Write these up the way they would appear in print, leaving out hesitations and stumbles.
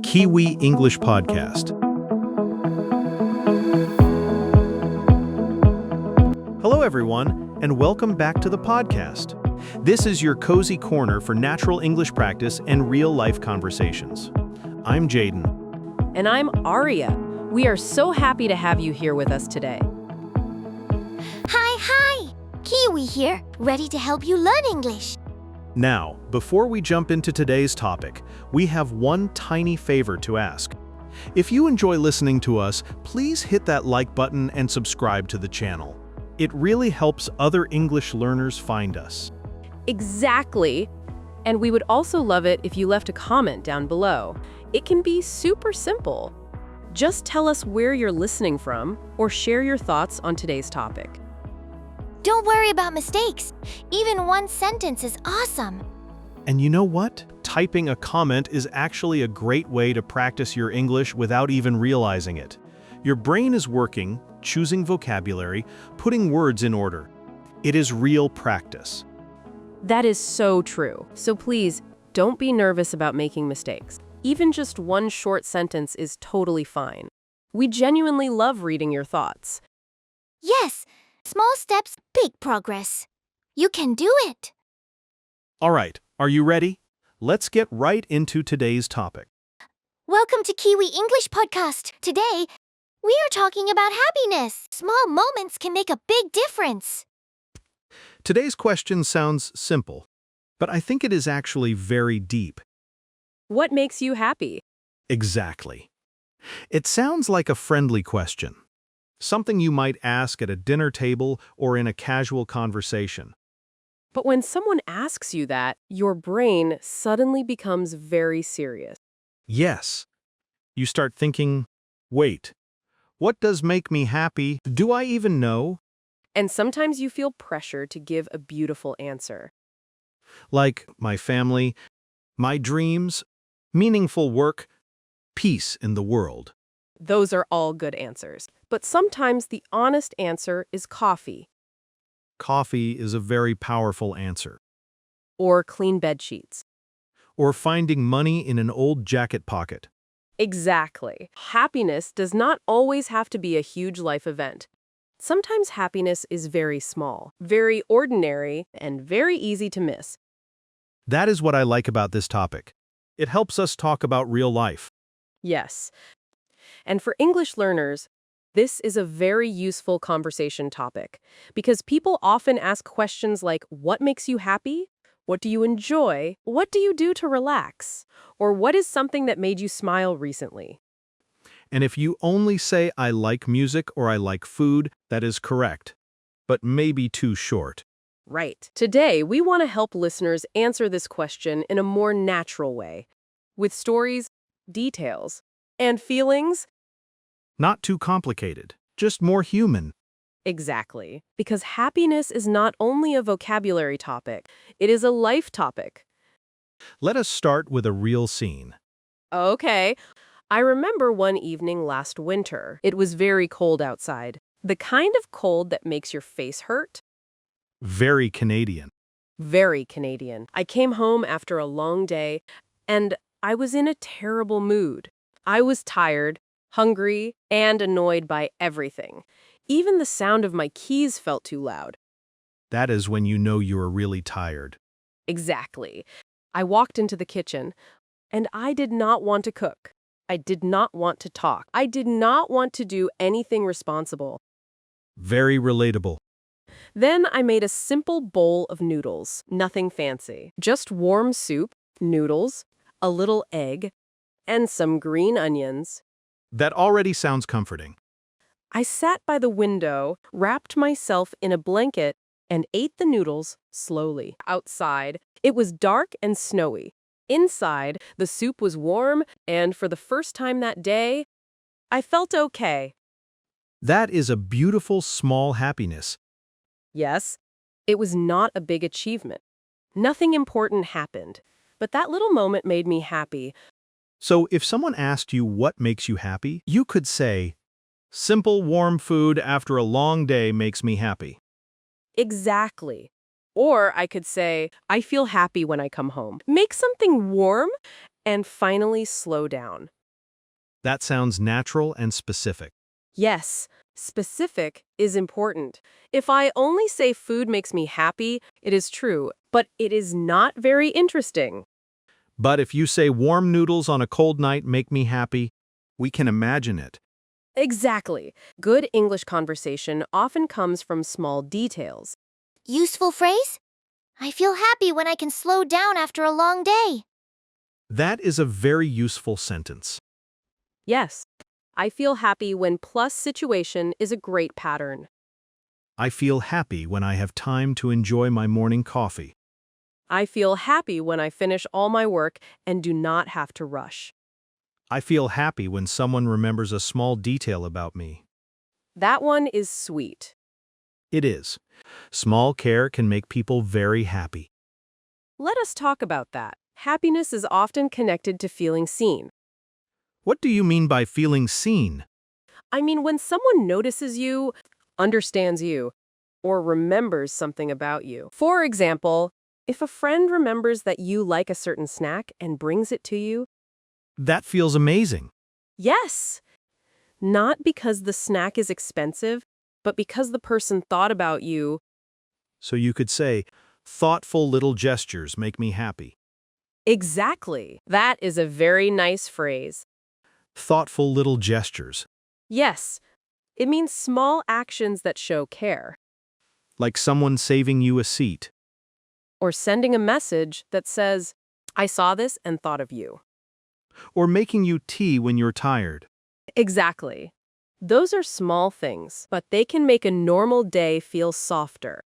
Kiwi English Podcast. Hello, everyone, and welcome back to the podcast. This is your cozy corner for natural English practice and real-life conversations. I'm Jayden. And I'm Aria. We are so happy to have you here with us today. Hi! Kiwi here, ready to help you learn English. Now, before we jump into today's topic, we have one tiny favor to ask. If you enjoy listening to us, please hit that like button and subscribe to the channel. It really helps other English learners find us. Exactly. And we would also love it if you left a comment down below. It can be super simple. Just tell us where you're listening from or share your thoughts on today's topic. Don't worry about mistakes. Even one sentence is awesome. And you know what? Typing a comment is actually a great way to practice your English without even realizing it. Your brain is working, choosing vocabulary, putting words in order. It is real practice. That is so true. So please, don't be nervous about making mistakes. Even just one short sentence is totally fine. We genuinely love reading your thoughts. Yes, small steps, big progress. You can do it. All right, are you ready? Let's get right into today's topic. Welcome to Kiwi English Podcast. Today, we are talking about happiness. Small moments can make a big difference. Today's question sounds simple, but I think it is actually very deep. What makes you happy? Exactly. It sounds like a friendly question, something you might ask at a dinner table or in a casual conversation. But when someone asks you that, your brain suddenly becomes very serious. Yes. You start thinking, wait, what does make me happy? Do I even know? And sometimes you feel pressure to give a beautiful answer. Like my family, my dreams, meaningful work, peace in the world. Those are all good answers. But sometimes the honest answer is coffee. Coffee is a very powerful answer. Or clean bed sheets. Or finding money in an old jacket pocket. Exactly. Happiness does not always have to be a huge life event. Sometimes happiness is very small, very ordinary, and very easy to miss. That is what I like about this topic. It helps us talk about real life. Yes. And for English learners, this is a very useful conversation topic because people often ask questions like, what makes you happy? What do you enjoy? What do you do to relax? Or what is something that made you smile recently? And if you only say, I like music or I like food, that is correct, but maybe too short. Right. Today, we want to help listeners answer this question in a more natural way, with stories, details, and feelings. Not too complicated, just more human. Exactly. Because happiness is not only a vocabulary topic, it is a life topic. Let us start with a real scene. Okay. I remember one evening last winter. It was very cold outside. The kind of cold that makes your face hurt. Very Canadian. Very Canadian. I came home after a long day, and I was in a terrible mood. I was tired, hungry, and annoyed by everything. Even the sound of my keys felt too loud. That is when you know you are really tired. Exactly. I walked into the kitchen, and I did not want to cook. I did not want to talk. I did not want to do anything responsible. Very relatable. Then I made a simple bowl of noodles, nothing fancy. Just warm soup, noodles, a little egg, and some green onions. That already sounds comforting. I sat by the window, wrapped myself in a blanket, and ate the noodles slowly. Outside, it was dark and snowy. Inside, the soup was warm, and for the first time that day, I felt okay. That is a beautiful small happiness. Yes, it was not a big achievement. Nothing important happened, but that little moment made me happy. So if someone asked you what makes you happy, you could say, simple warm food after a long day makes me happy. Exactly. Or I could say, I feel happy when I come home. Make something warm and finally slow down. That sounds natural and specific. Yes, specific is important. If I only say food makes me happy, it is true, but it is not very interesting. But if you say warm noodles on a cold night make me happy, we can imagine it. Exactly. Good English conversation often comes from small details. Useful phrase? I feel happy when I can slow down after a long day. That is a very useful sentence. Yes, I feel happy when plus situation is a great pattern. I feel happy when I have time to enjoy my morning coffee. I feel happy when I finish all my work and do not have to rush. I feel happy when someone remembers a small detail about me. That one is sweet. It is. Small care can make people very happy. Let us talk about that. Happiness is often connected to feeling seen. What do you mean by feeling seen? I mean, when someone notices you, understands you, or remembers something about you. For example, if a friend remembers that you like a certain snack and brings it to you, That feels amazing. yes, not because the snack is expensive, but because the person thought about you. So you could say, thoughtful little gestures make me happy. Exactly. That is a very nice phrase. Thoughtful little gestures, Yes, it means small actions that show care, like someone saving you a seat. or sending a message that says, I saw this and thought of you. Or making you tea when you're tired. Exactly. Those are small things, but they can make a normal day feel softer.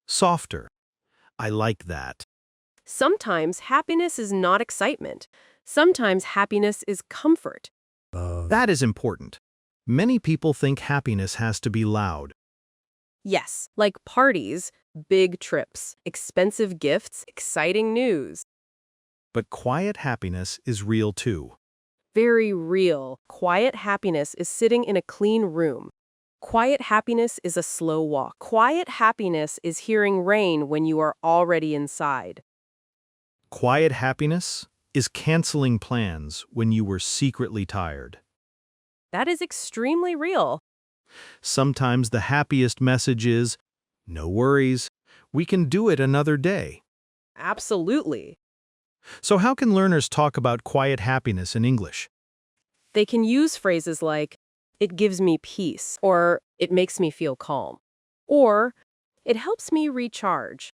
Softer. I like that. Sometimes happiness is not excitement. Sometimes happiness is comfort. That is important. Many people think happiness has to be loud. Yes, like parties, big trips, expensive gifts, exciting news. But quiet happiness is real too. Very real. Quiet happiness is sitting in a clean room. Quiet happiness is a slow walk. Quiet happiness is hearing rain when you are already inside. Quiet happiness is canceling plans when you were secretly tired. That is extremely real. Sometimes the happiest message is, no worries, we can do it another day. Absolutely. So how can learners talk about quiet happiness in English? They can use phrases like, it gives me peace, or it makes me feel calm, or it helps me recharge.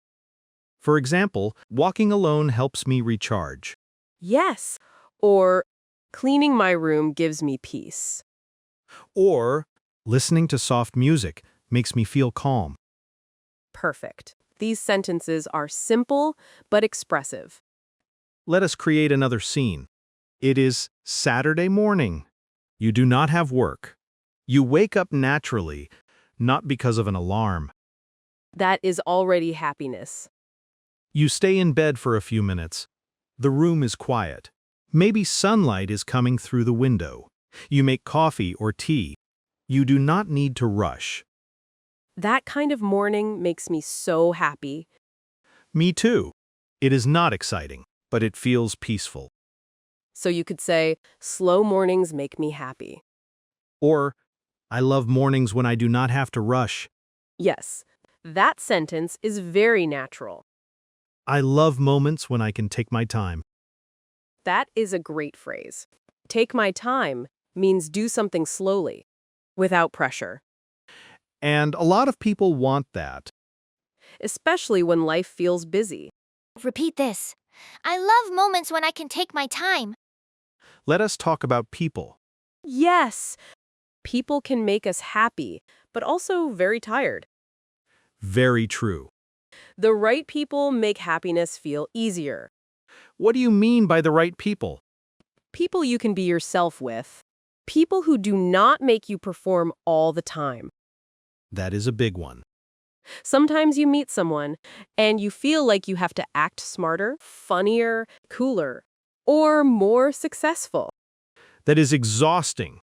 For example, walking alone helps me recharge. Yes, or cleaning my room gives me peace. Or, listening to soft music makes me feel calm. Perfect. These sentences are simple but expressive. Let us create another scene. It is Saturday morning. You do not have work. You wake up naturally, not because of an alarm. That is already happiness. You stay in bed for a few minutes. The room is quiet. Maybe sunlight is coming through the window. You make coffee or tea. You do not need to rush. That kind of morning makes me so happy. Me too. It is not exciting, but it feels peaceful. So you could say, slow mornings make me happy. Or, I love mornings when I do not have to rush. Yes, that sentence is very natural. I love moments when I can take my time. That is a great phrase. Take my time means do something slowly, without pressure, And a lot of people want that. especially when life feels busy. Repeat this. I love moments when I can take my time. Let us talk about people. Yes, people can make us happy, but also very tired. Very true. The right people make happiness feel easier. What do you mean by the right people? People you can be yourself with. People who do not make you perform all the time. That is a big one. Sometimes you meet someone and you feel like you have to act smarter, funnier, cooler, or more successful. That is exhausting.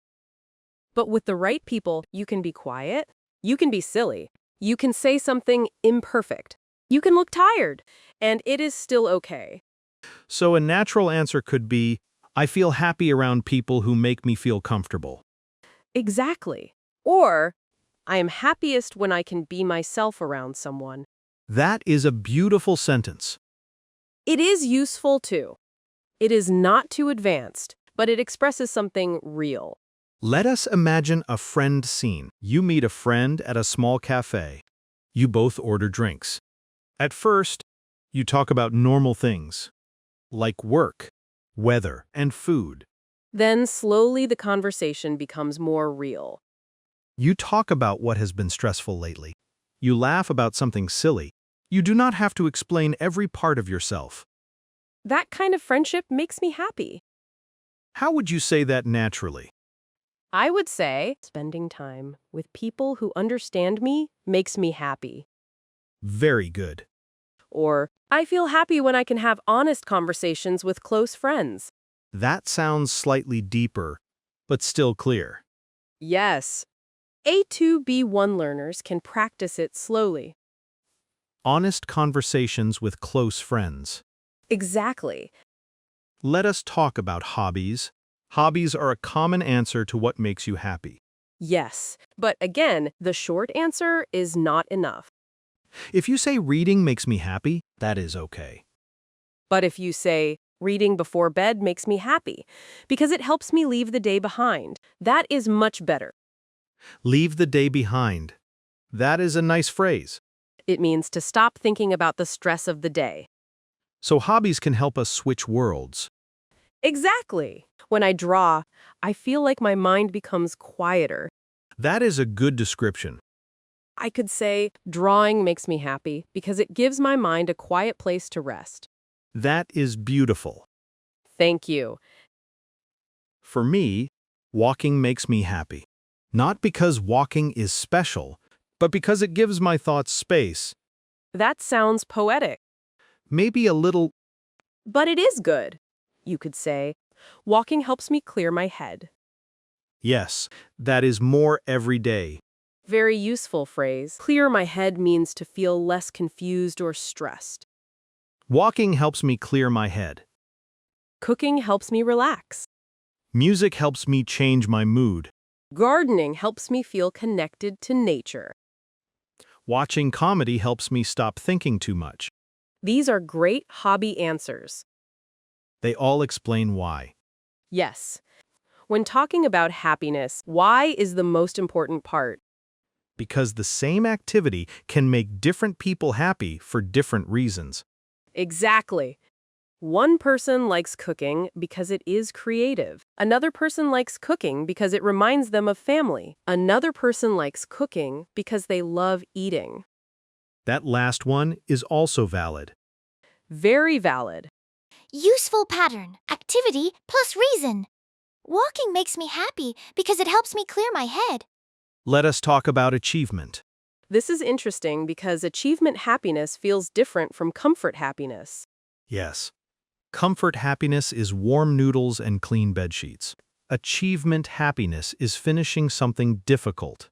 But with the right people, you can be quiet, you can be silly, you can say something imperfect, You can look tired, and it is still okay. So a natural answer could be, I feel happy around people who make me feel comfortable. Exactly. Or, I am happiest when I can be myself around someone. That is a beautiful sentence. It is useful too. It is not too advanced, but it expresses something real. Let us imagine a friend scene. You meet a friend at a small cafe. You both order drinks. At first, you talk about normal things, like work, weather, and food. Then slowly the conversation becomes more real. You talk about what has been stressful lately. You laugh about something silly. You do not have to explain every part of yourself. That kind of friendship makes me happy. How would you say that naturally? I would say spending time with people who understand me makes me happy. Very good. Or, I feel happy when I can have honest conversations with close friends. That sounds slightly deeper, but still clear. Yes. A2, B1 learners can practice it slowly. Honest conversations with close friends. Exactly. Let us talk about hobbies. Hobbies are a common answer to what makes you happy. Yes. But again, the short answer is not enough. If you say reading makes me happy, that is okay. But if you say, reading before bed makes me happy, because it helps me leave the day behind, that is much better. Leave the day behind. That is a nice phrase. It means to stop thinking about the stress of the day. So hobbies can help us switch worlds. Exactly. When I draw, I feel like my mind becomes quieter. That is a good description. I could say, drawing makes me happy because it gives my mind a quiet place to rest. That is beautiful. Thank you. For me, walking makes me happy. Not because walking is special, but because it gives my thoughts space. That sounds poetic, Maybe a little. but it is good. You could say, walking helps me clear my head. Yes, that is more every day. Very useful phrase. Clear my head means to feel less confused or stressed. Walking helps me clear my head. Cooking helps me relax. Music helps me change my mood. Gardening helps me feel connected to nature. Watching comedy helps me stop thinking too much. These are great hobby answers. They all explain why. Yes. When talking about happiness, why is the most important part? Because the same activity can make different people happy for different reasons. Exactly. One person likes cooking because it is creative. Another person likes cooking because it reminds them of family. Another person likes cooking because they love eating. That last one is also valid. Very valid. Useful pattern. Activity plus reason. Walking makes me happy because it helps me clear my head. Let us talk about achievement. This is interesting because achievement happiness feels different from comfort happiness. Yes. Comfort happiness is warm noodles and clean bedsheets. Achievement happiness is finishing something difficult.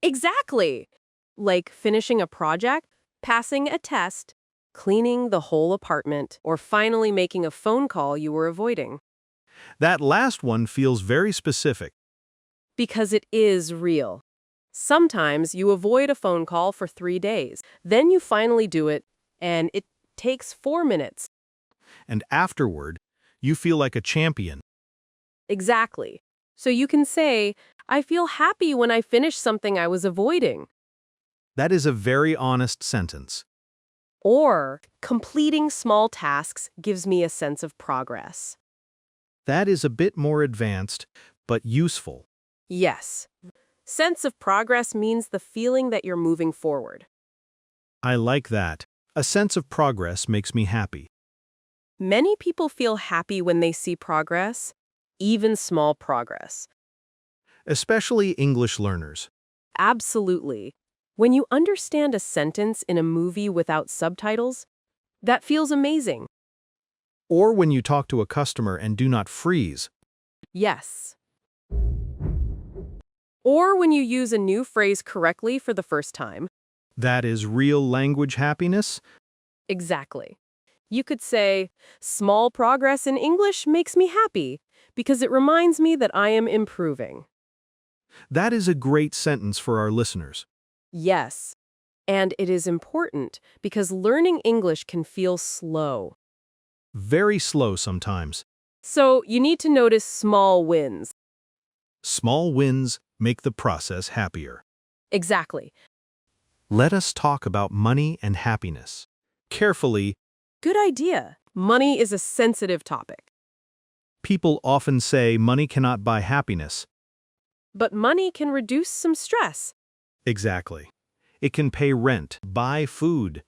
Exactly. Like finishing a project, passing a test, cleaning the whole apartment, or finally making a phone call you were avoiding. That last one feels very specific. Because it is real. Sometimes you avoid a phone call for 3 days. Then you finally do it, and it takes 4 minutes. And afterward, you feel like a champion. Exactly. So you can say, I feel happy when I finish something I was avoiding. That is a very honest sentence. Or, completing small tasks gives me a sense of progress. That is a bit more advanced, but useful. Yes. Sense of progress means the feeling that you're moving forward. I like that. A sense of progress makes me happy. Many people feel happy when they see progress, even small progress. Especially English learners. Absolutely. When you understand a sentence in a movie without subtitles, that feels amazing. Or when you talk to a customer and do not freeze. Yes. Or when you use a new phrase correctly for the first time. That is real language happiness. Exactly. You could say, small progress in English makes me happy because it reminds me that I am improving. That is a great sentence for our listeners. Yes. And it is important because learning English can feel slow. Very slow sometimes. So you need to notice small wins. Small wins make the process happier. Exactly. Let us talk about money and happiness. Carefully, Good idea. Money is a sensitive topic. people often say money cannot buy happiness. But money can reduce some stress. Exactly. It can pay rent, buy food,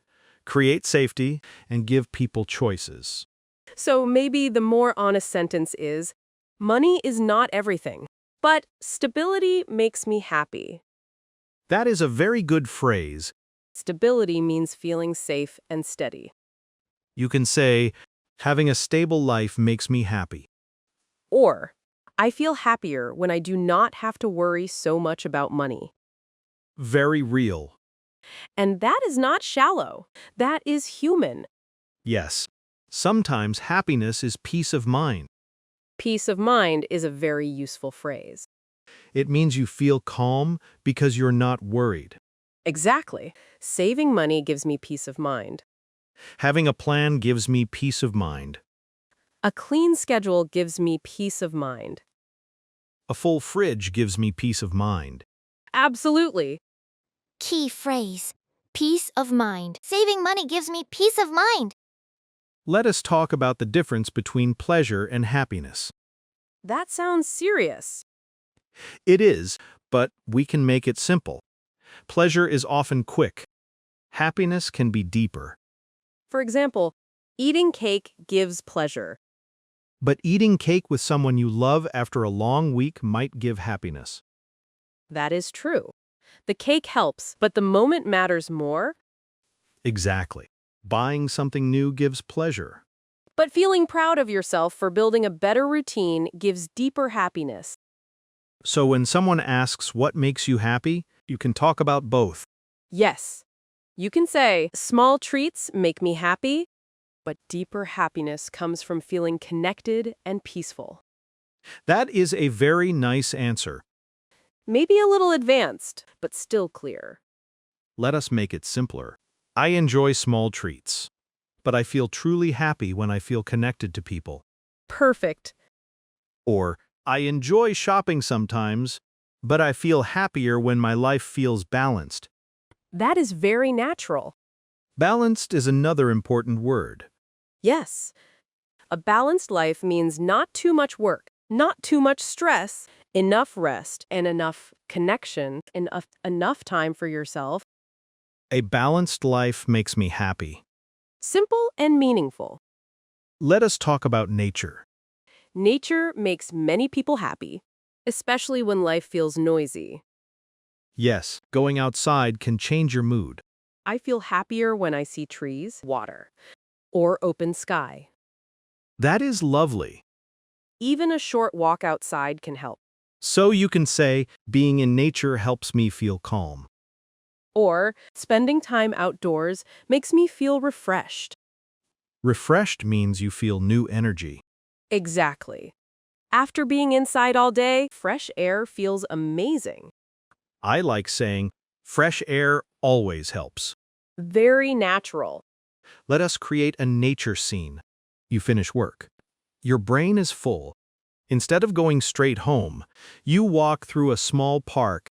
create safety, and give people choices. So maybe the more honest sentence is, money is not everything, but stability makes me happy. That is a very good phrase. Stability means feeling safe and steady. You can say, having a stable life makes me happy. Or, I feel happier when I do not have to worry so much about money. Very real. And that is not shallow. That is human. Yes. Sometimes happiness is peace of mind. Peace of mind is a very useful phrase. It means you feel calm because you're not worried. Exactly. Saving money gives me peace of mind. Having a plan gives me peace of mind. A clean schedule gives me peace of mind. A full fridge gives me peace of mind. Absolutely. Key phrase. Peace of mind. Saving money gives me peace of mind. Let us talk about the difference between pleasure and happiness. That sounds serious. It is, but we can make it simple. Pleasure is often quick. Happiness can be deeper. For example, eating cake gives pleasure. But eating cake with someone you love after a long week might give happiness. That is true. The cake helps, but the moment matters more. Exactly. Buying something new gives pleasure. But feeling proud of yourself for building a better routine gives deeper happiness. So when someone asks what makes you happy, you can talk about both. Yes, you can say, small treats make me happy, but deeper happiness comes from feeling connected and peaceful. That is a very nice answer. Maybe a little advanced, but still clear. Let us make it simpler. I enjoy small treats, but I feel truly happy when I feel connected to people. Perfect. Or, I enjoy shopping sometimes, but I feel happier when my life feels balanced. That is very natural. Balanced is another important word. Yes. A balanced life means not too much work, not too much stress, enough rest, and enough connection, enough time for yourself. A balanced life makes me happy. Simple and meaningful. Let us talk about nature. Nature makes many people happy, especially when life feels noisy. Yes, going outside can change your mood. I feel happier when I see trees, water, or open sky. That is lovely. Even a short walk outside can help. So you can say, being in nature helps me feel calm. Or, spending time outdoors makes me feel refreshed. Refreshed means you feel new energy. Exactly. After being inside all day, fresh air feels amazing. I like saying, fresh air always helps. Very natural. Let us create a nature scene. You finish work. Your brain is full. Instead of going straight home, you walk through a small park.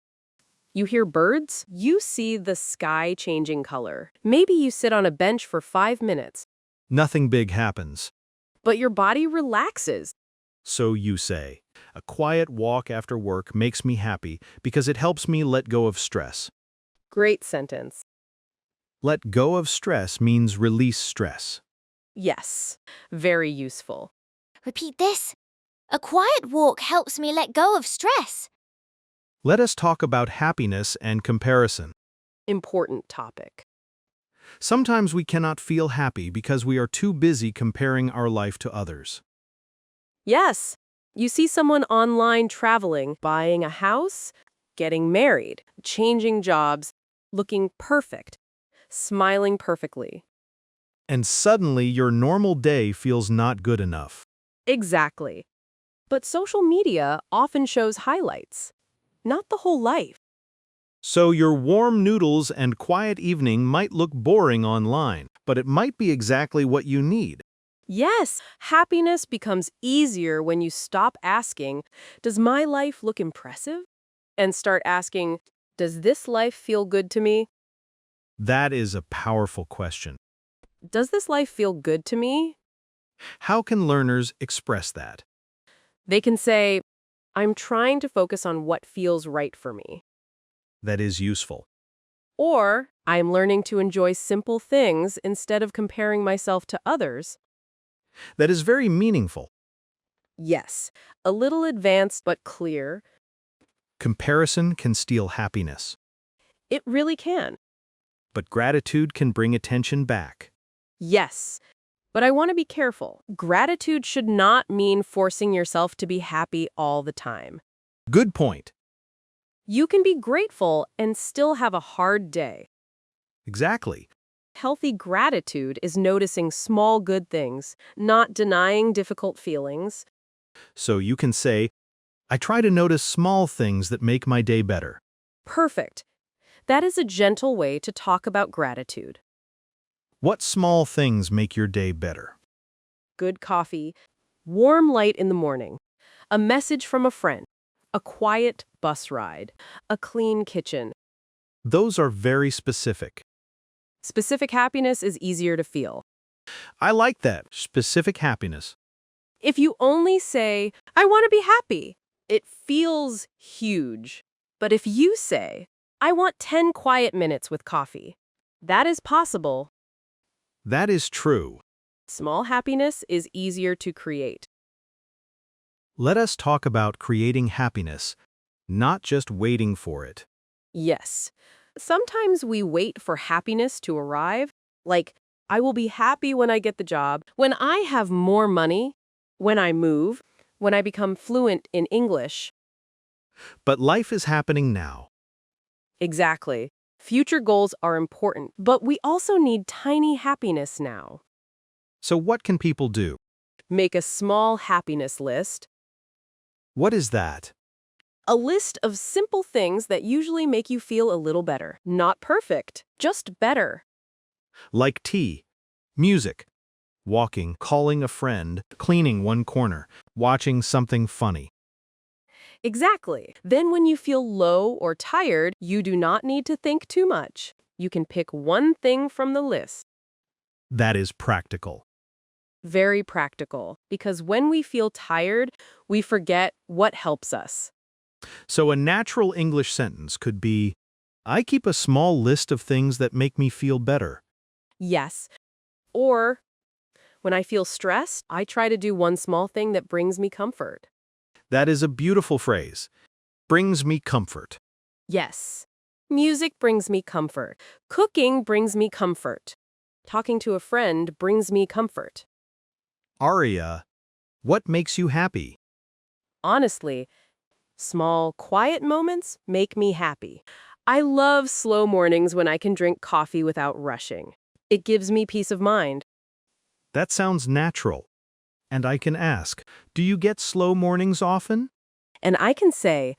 You hear birds, you see the sky changing color. Maybe you sit on a bench for 5 minutes, Nothing big happens. but your body relaxes. So you say, a quiet walk after work makes me happy because it helps me let go of stress. Great sentence. Let go of stress means release stress. Yes, very useful. Repeat this. A quiet walk helps me let go of stress. Let us talk about happiness and comparison. Important topic. Sometimes we cannot feel happy because we are too busy comparing our life to others. Yes, you see someone online traveling, buying a house, getting married, changing jobs, looking perfect, smiling perfectly. And suddenly your normal day feels not good enough. Exactly. But social media often shows highlights, not the whole life. So your warm noodles and quiet evening might look boring online, but it might be exactly what you need. Yes, happiness becomes easier when you stop asking, does my life look impressive? And start asking, does this life feel good to me? That is a powerful question. Does this life feel good to me? How can learners express that? They can say, I'm trying to focus on what feels right for me. That is useful. Or, I'm learning to enjoy simple things instead of comparing myself to others. That is very meaningful. Yes, a little advanced but clear. Comparison can steal happiness, It really can. but gratitude can bring attention back. Yes, but I want to be careful. Gratitude should not mean forcing yourself to be happy all the time. Good point. You can be grateful and still have a hard day. Exactly. Healthy gratitude is noticing small good things, not denying difficult feelings. So you can say, I try to notice small things that make my day better. Perfect. That is a gentle way to talk about gratitude. What small things make your day better? Good coffee, warm light in the morning, a message from a friend, a quiet bus ride, a clean kitchen. Those are very specific. Specific happiness is easier to feel. I like that. Specific happiness. If you only say, I want to be happy, it feels huge. But if you say, I want 10 quiet minutes with coffee, that is possible. That is true. Small happiness is easier to create. Let us talk about creating happiness, not just waiting for it. Yes. Sometimes we wait for happiness to arrive, like, I will be happy when I get the job, when I have more money, when I move, when I become fluent in English. But life is happening now. Exactly. Future goals are important, but we also need tiny happiness now. So what can people do? Make a small happiness list. What is that? A list of simple things that usually make you feel a little better. Not perfect, just better. Like tea, music, walking, calling a friend, cleaning one corner, watching something funny. Exactly. Then when you feel low or tired, you do not need to think too much. You can pick one thing from the list. That is practical. Very practical, because when we feel tired, we forget what helps us. So a natural English sentence could be, I keep a small list of things that make me feel better. Yes. Or, when I feel stressed, I try to do one small thing that brings me comfort. That is a beautiful phrase. Brings me comfort. Yes. Music brings me comfort. Cooking brings me comfort. Talking to a friend brings me comfort. Aria, what makes you happy? Honestly, small, quiet moments make me happy. I love slow mornings when I can drink coffee without rushing. It gives me peace of mind. That sounds natural. And I can ask, do you get slow mornings often? And I can say,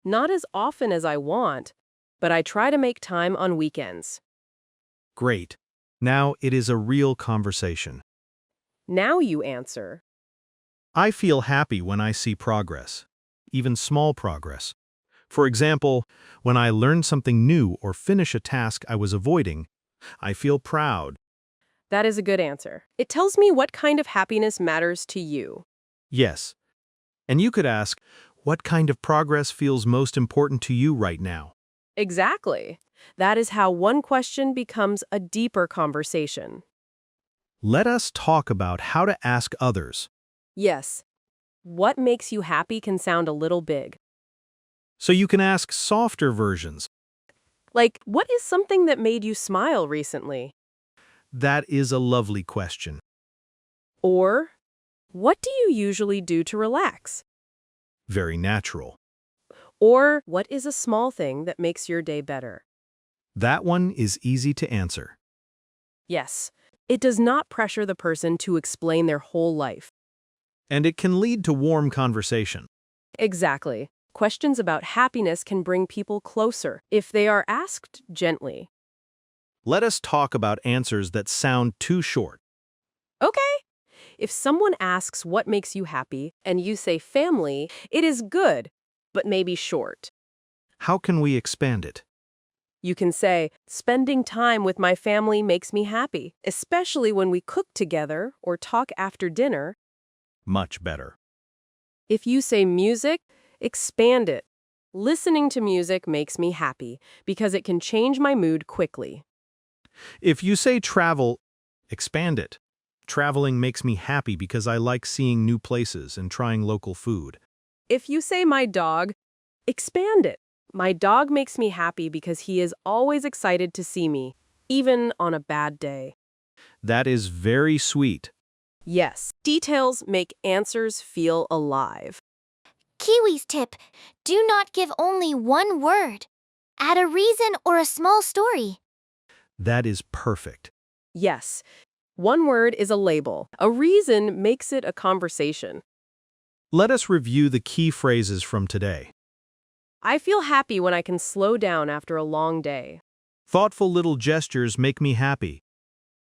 not as often as I want, but I try to make time on weekends. Great. Now it is a real conversation. Now you answer. I feel happy when I see progress, even small progress. For example, when I learn something new or finish a task I was avoiding, I feel proud. That is a good answer. It tells me what kind of happiness matters to you. Yes. And you could ask, what kind of progress feels most important to you right now? Exactly. That is how one question becomes a deeper conversation. Let us talk about how to ask others. Yes. What makes you happy can sound a little big. So you can ask softer versions. Like, what is something that made you smile recently? That is a lovely question. Or, what do you usually do to relax? Very natural. Or, what is a small thing that makes your day better? That one is easy to answer. Yes. It does not pressure the person to explain their whole life. And it can lead to warm conversation. Exactly. Questions about happiness can bring people closer if they are asked gently. Let us talk about answers that sound too short. Okay. If someone asks what makes you happy and you say family, it is good, but maybe short. How can we expand it? You can say, spending time with my family makes me happy, especially when we cook together or talk after dinner. Much better. If you say music, expand it. Listening to music makes me happy because it can change my mood quickly. If you say travel, expand it. Traveling makes me happy because I like seeing new places and trying local food. If you say my dog, expand it. My dog makes me happy because he is always excited to see me, even on a bad day. That is very sweet. Yes, details make answers feel alive. Kiwi's tip: do not give only one word. Add a reason or a small story. That is perfect. Yes, one word is a label. A reason makes it a conversation. Let us review the key phrases from today. I feel happy when I can slow down after a long day. Thoughtful little gestures make me happy.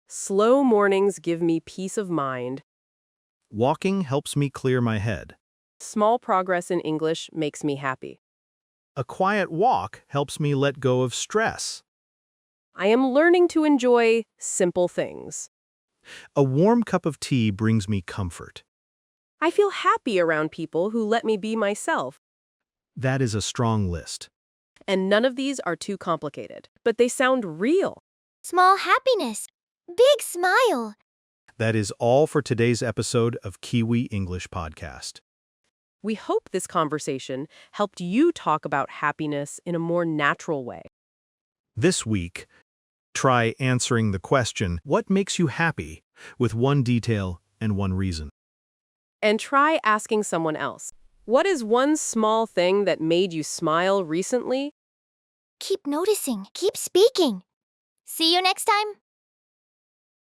Slow mornings give me peace of mind. Walking helps me clear my head. Small progress in English makes me happy. A quiet walk helps me let go of stress. I am learning to enjoy simple things. A warm cup of tea brings me comfort. I feel happy around people who let me be myself. That is a strong list. And none of these are too complicated, but they sound real. Small happiness. Big smile. That is all for today's episode of Kiwi English Podcast. We hope this conversation helped you talk about happiness in a more natural way. This week, try answering the question, what makes you happy, with one detail and one reason. And try asking someone else, what is one small thing that made you smile recently? Keep noticing. Keep speaking. See you next time.